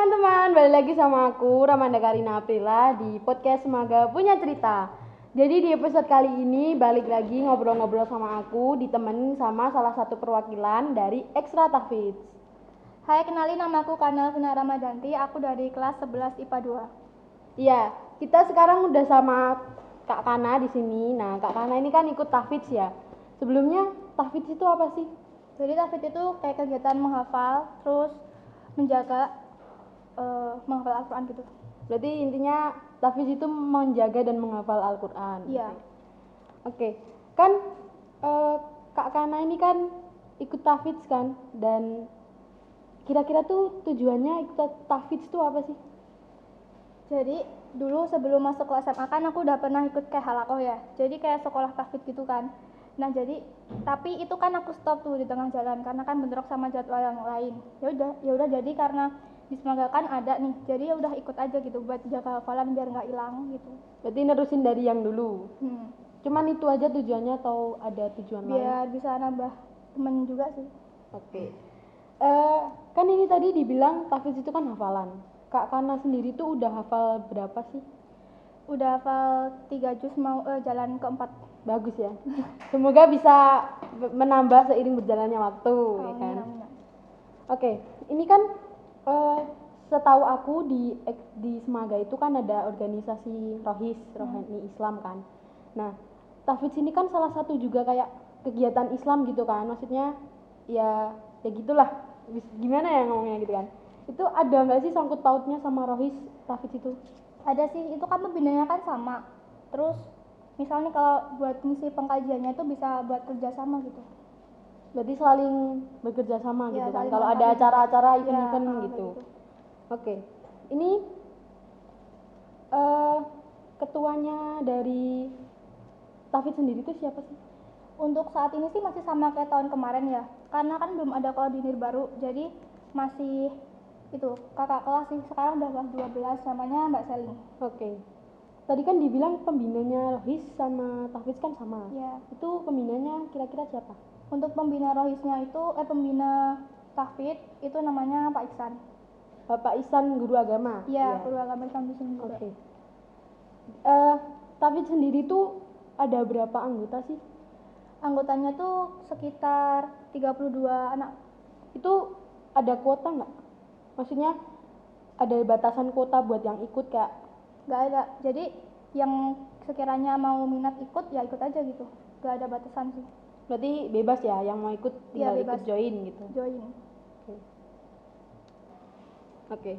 teman-teman, balik lagi sama aku Ramanda Karina Aprila di podcast Semaga Punya Cerita. Jadi di episode kali ini balik lagi ngobrol-ngobrol sama aku, ditemenin sama salah satu perwakilan dari Ekstra Tahfidz. Hai, kenalin nama aku Kanal Vina Ramadanti, aku dari kelas 11 IPA 2. Iya, kita sekarang udah sama Kak Kana di sini. Nah, Kak Kana ini kan ikut tahfidz ya. Sebelumnya tahfidz itu apa sih? Jadi tahfidz itu kayak kegiatan menghafal, terus menjaga menghafal Al-Quran gitu. Berarti intinya tahfidz itu menjaga dan menghafal Al-Quran. Iya. Oke, kan Kak Kana ini kan ikut tahfidz kan, dan kira-kira tuh tujuannya ikut tahfidz itu apa sih? Jadi dulu sebelum masuk ke SMA kan aku udah pernah ikut kayak halakoh ya. Jadi kayak sekolah tahfidz gitu kan. Nah jadi tapi itu kan aku stop tuh di tengah jalan karena kan bentrok sama jadwal yang lain. Ya udah jadi karena di Semoga kan ada nih. Jadi ya udah ikut aja gitu buat jaga hafalan biar nggak hilang gitu. Berarti nerusin dari yang dulu. Cuman itu aja tujuannya atau ada tujuan lain? Biar bisa nambah temen juga sih. Oke. Kan ini tadi dibilang tahfidz itu kan hafalan. Kak Kana sendiri tuh udah hafal berapa sih? Udah hafal 3 juz mau jalan keempat. Bagus ya. Semoga bisa menambah seiring berjalannya waktu, ya kan? Oke, ini kan setahu aku di Semaga itu kan ada organisasi Rohani Islam kan. Nah, tahfidz ini kan salah satu juga kayak kegiatan Islam gitu kan. Maksudnya ya gitulah. Gimana ya ngomongnya gitu kan. Itu ada nggak sih sangkut pautnya sama Rohis tahfidz itu? Ada sih, itu kan pembinanya kan sama. Terus misalnya kalau buat misi pengkajiannya itu bisa buat kerjasama gitu. Berarti saling bekerja sama Ya, gitu kan. Kalau ada acara-acara event-event gitu. Oke. Ini ketuanya dari tahfidz sendiri itu siapa sih? Untuk saat ini sih masih sama kayak tahun kemarin ya. Karena kan belum ada koordinir baru. Jadi masih itu kakak kelas sih, sekarang udah kelas 12, namanya Mbak Selin. Oke. Tadi kan dibilang pembinanya Rohis sama tahfidz kan sama. Ya. Itu pembinanya kira-kira siapa? Untuk pembina Rohisnya itu pembina tahfidz itu namanya Pak Iksan. Bapak Ihsan guru agama. Iya, guru agama Islam di sini juga. Oke. Tahfidz sendiri tuh ada berapa anggota sih? Anggotanya tuh sekitar 32 anak. Itu ada kuota nggak? Maksudnya ada batasan kuota buat yang ikut kayak? Nggak ada. Jadi yang sekiranya mau minat ikut ya ikut aja gitu. Nggak ada batasan sih. Berarti bebas ya, yang mau ikut tinggal ikut join gitu. Join. Oke.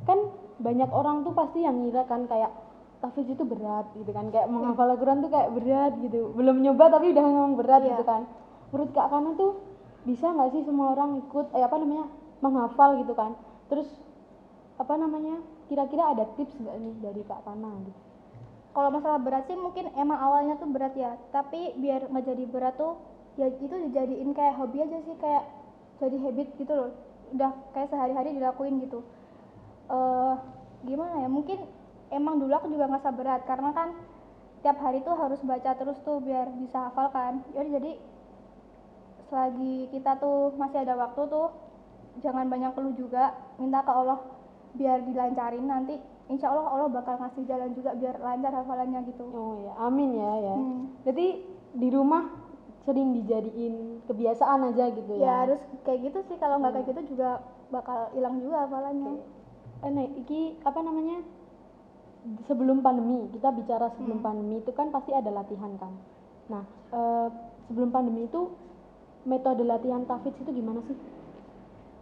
Kan banyak orang tuh pasti yang ngira kan kayak tahfidz itu berat gitu kan, kayak menghafal Al-Quran tuh kayak berat gitu. Belum nyoba tapi udah ngomong berat gitu kan. Menurut Kak Kana tuh bisa nggak sih semua orang ikut menghafal gitu kan? Terus kira-kira ada tips nggak nih dari Kak Kana gitu? Kalau masalah berat sih mungkin emang awalnya tuh berat ya, tapi biar nggak jadi berat tuh ya itu dijadiin kayak hobi aja sih, kayak jadi habit gitu loh, udah kayak sehari-hari dilakuin gitu. Gimana ya, mungkin emang dulu aku juga ngerasa berat karena kan tiap hari tuh harus baca terus tuh biar bisa hafal kan. Jadi selagi kita tuh masih ada waktu tuh jangan banyak keluh juga, minta ke Allah biar dilancarin, nanti insya Allah bakal ngasih jalan juga biar lancar hafalannya gitu. Oh ya, amin ya. Jadi di rumah sering dijadiin kebiasaan aja gitu ya? Ya harus kayak gitu sih, kalau nggak kayak gitu juga bakal hilang juga hafalannya. Sebelum pandemi, kita bicara sebelum pandemi itu kan pasti ada latihan kan. Nah, sebelum pandemi itu metode latihan tahfidz itu gimana sih?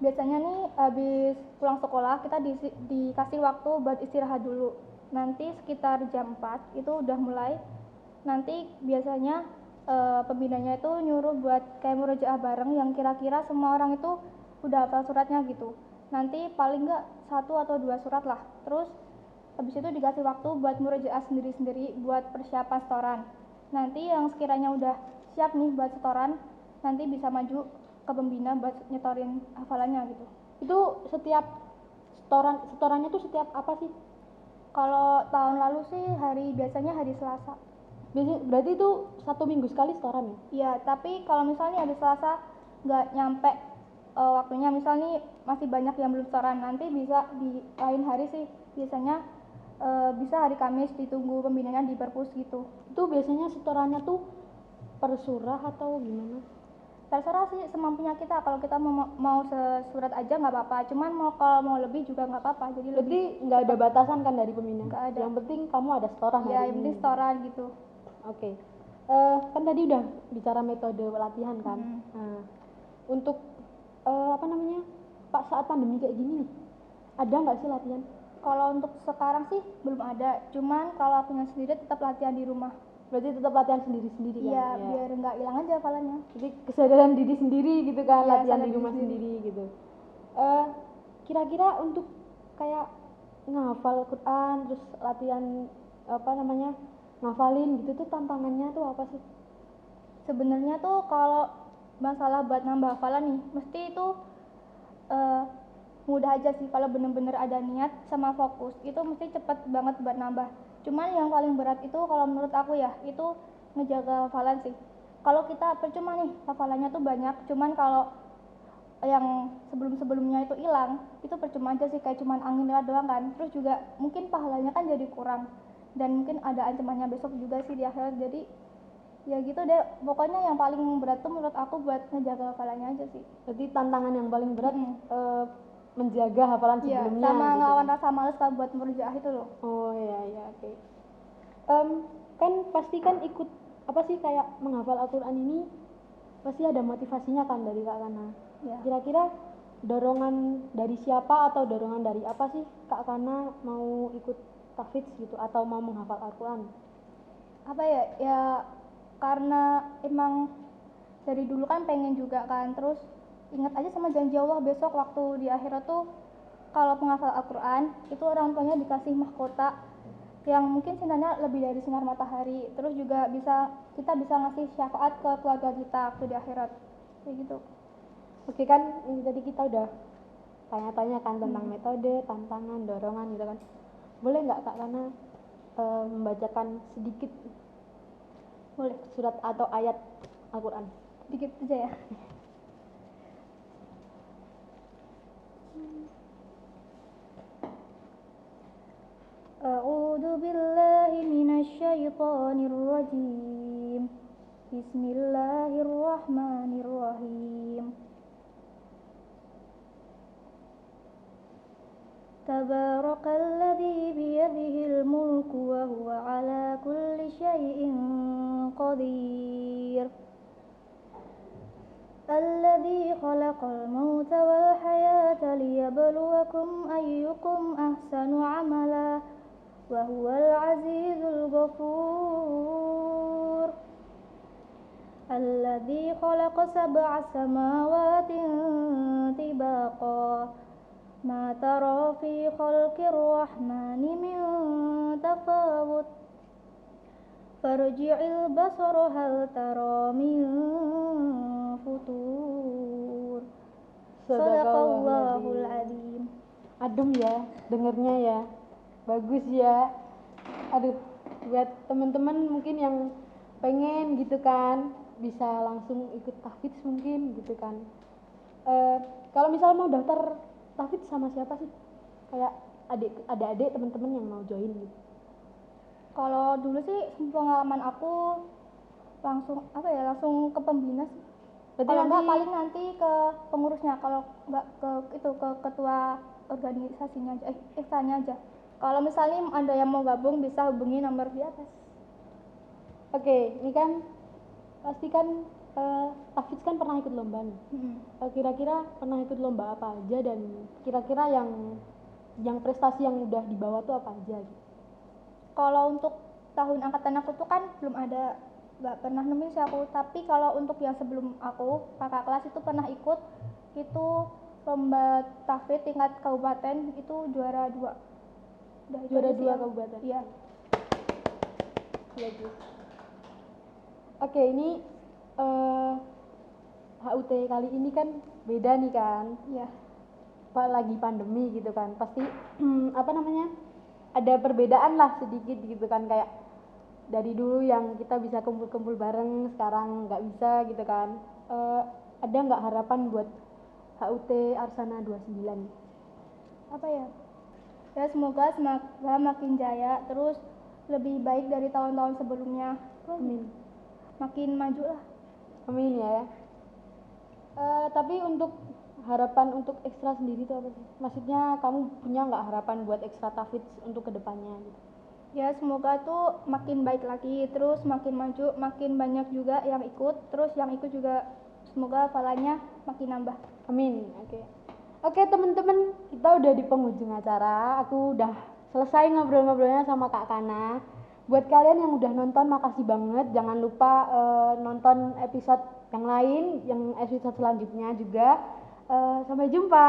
Biasanya nih habis pulang sekolah kita dikasih waktu buat istirahat dulu. Nanti sekitar jam 4 itu udah mulai. Nanti biasanya pembinanya itu nyuruh buat kayak murojaah bareng yang kira-kira semua orang itu udah hafal suratnya gitu. Nanti paling nggak 1 atau 2 surat lah. Terus habis itu dikasih waktu buat murojaah sendiri-sendiri buat persiapan setoran. Nanti yang sekiranya udah siap nih buat setoran, nanti bisa maju ke pembina buat nyetorin hafalannya gitu. Itu setiap setorannya tuh setiap apa sih? Kalau tahun lalu sih biasanya hari Selasa. Berarti itu 1 minggu sekali setoran ya? Iya, tapi kalau misalnya hari Selasa nggak nyampe waktunya. Misal nih masih banyak yang belum setoran, nanti bisa di lain hari sih biasanya. Bisa hari Kamis ditunggu pembinaannya di perpus gitu. Itu biasanya setorannya tuh per surah atau gimana? Terserah sih semampunya kita. Kalau kita mau sesurat aja nggak apa-apa, cuman kalau mau lebih juga nggak apa-apa. Jadi Berarti lebih nggak ada batasan kan dari pembina? Nggak ada. Yang penting kamu ada setoran ya hari yang ini. penting setoran gitu. Oke. Kan tadi udah bicara metode latihan kan. Nah, untuk apa namanya, Pak, saat pandemi kayak gini nih, ada nggak sih latihan? Kalau untuk sekarang sih belum ada, cuman kalau akunya sendiri tetap latihan di rumah. Berarti tetap latihan sendiri-sendiri kan? Iya, biar nggak hilang aja hafalannya. Jadi kesadaran diri sendiri gitu kan, Iya, latihan sadar di diri rumah sendiri. sendiri gitu. Kira-kira untuk kayak ngafal Quran terus latihan apa namanya, ngafalin gitu tuh tantangannya tuh apa sih? Sebenarnya tuh kalau masalah buat nambah hafalan nih, mesti itu mudah aja sih kalau bener-bener ada niat sama fokus, itu mesti cepet banget buat nambah. Cuman yang paling berat itu kalau menurut aku ya, itu ngejaga hafalan sih. Kalau kita percuma nih hafalannya tuh banyak, cuman kalau yang sebelum-sebelumnya itu hilang, itu percuma aja sih, kayak cuman angin lewat doang kan. Terus juga mungkin pahalanya kan jadi kurang, dan mungkin ada ancamannya besok juga sih di akhirat. Jadi ya gitu deh, pokoknya yang paling berat tuh menurut aku buat ngejaga hafalannya aja sih. Jadi tantangan yang paling berat menjaga hafalan Iya, sebelumnya sama gitu ngelawan kan? rasa males kalau buat murojaah itu loh. Oh iya iya, oke. Kan pasti kan ikut apa sih kayak menghafal Al-Quran ini pasti ada motivasinya kan dari Kak Kana. Ya. Kira-kira dorongan dari siapa atau dorongan dari apa sih Kak Kana mau ikut tahfidz gitu atau mau menghafal Al-Quran? Apa ya, ya karena emang dari dulu kan pengen juga kan, terus ingat aja sama janji Allah besok waktu di akhirat tuh kalau penghafal Al-Quran itu orang tuanya dikasih mahkota yang mungkin sinarnya lebih dari sinar matahari. Terus juga kita bisa ngasih syafaat ke keluarga kita waktu di akhirat kayak gitu. Oke kan, ini tadi kita udah tanya-tanya kan tentang metode, tantangan, dorongan gitu kan. Boleh nggak Kak Kana membacakan sedikit Boleh surat atau ayat Al-Quran? dikit aja ya. A'udzu billahi minasyaitonir rajim. Bismillahirrahmanirrahim. Tabarakalladzi biyadihil mulku wa huwa ala kulli syai'in qadir. Alladzi khalaqal mauta wal hayata liyabluwakum ayyukum ahsanu amala wa huwal azizul ghafur. Alladzi khalaqa sab'a samawatin tibaqa ma tara fi khalqir rahmani min tafawut farji'il basara hal tara min futur. Sadaqallahul adzim. Adem ya dengernya ya, bagus ya. Aduh, buat teman-teman mungkin yang pengen gitu kan bisa langsung ikut tahfidz mungkin gitu kan. Kalau misal mau daftar tahfidz sama siapa sih? Kayak adik teman-teman yang mau join gitu. Kalau dulu sih pengalaman aku langsung langsung ke pembina sih. Kalau enggak paling nanti ke pengurusnya, kalau enggak ke ketua organisasinya aja, tanya aja. Kalau misalnya ada yang mau gabung bisa hubungi nomor di atas. Oke, ini kan pasti kan tahfidz kan pernah ikut lomba nih. Kira-kira pernah ikut lomba apa aja dan kira-kira yang prestasi yang udah dibawa tuh apa aja gitu? Kalau untuk tahun angkatan aku tuh kan belum ada, nggak pernah nemuin sih aku. Tapi kalau untuk yang sebelum aku, kakak kelas itu pernah ikut, itu lomba tahfidz tingkat kabupaten, itu juara 2. Juara 2 kabupaten? Iya. Bagus. Oke, ini HUT kali ini kan beda nih kan? Iya. Lagi pandemi gitu kan, pasti apa namanya, ada perbedaan lah sedikit gitu kan, kayak dari dulu yang kita bisa kumpul-kumpul bareng sekarang nggak bisa gitu kan. Ada nggak harapan buat HUT Arsana 29? Apa ya? Ya semoga makin jaya, terus lebih baik dari tahun-tahun sebelumnya. Amin. Makin maju lah. Amin ya. Tapi untuk harapan untuk ekstra sendiri itu apa sih? Maksudnya kamu punya nggak harapan buat ekstra tahfidz untuk kedepannya gitu? Ya semoga tuh makin baik lagi, terus makin maju, makin banyak juga yang ikut, terus yang ikut juga semoga hafalannya makin nambah. Amin. Oke teman-teman, kita udah di penghujung acara. Aku udah selesai ngobrol-ngobrolnya sama Kak Kana. Buat kalian yang udah nonton, makasih banget. Jangan lupa nonton episode yang lain, yang episode selanjutnya juga. Sampai jumpa.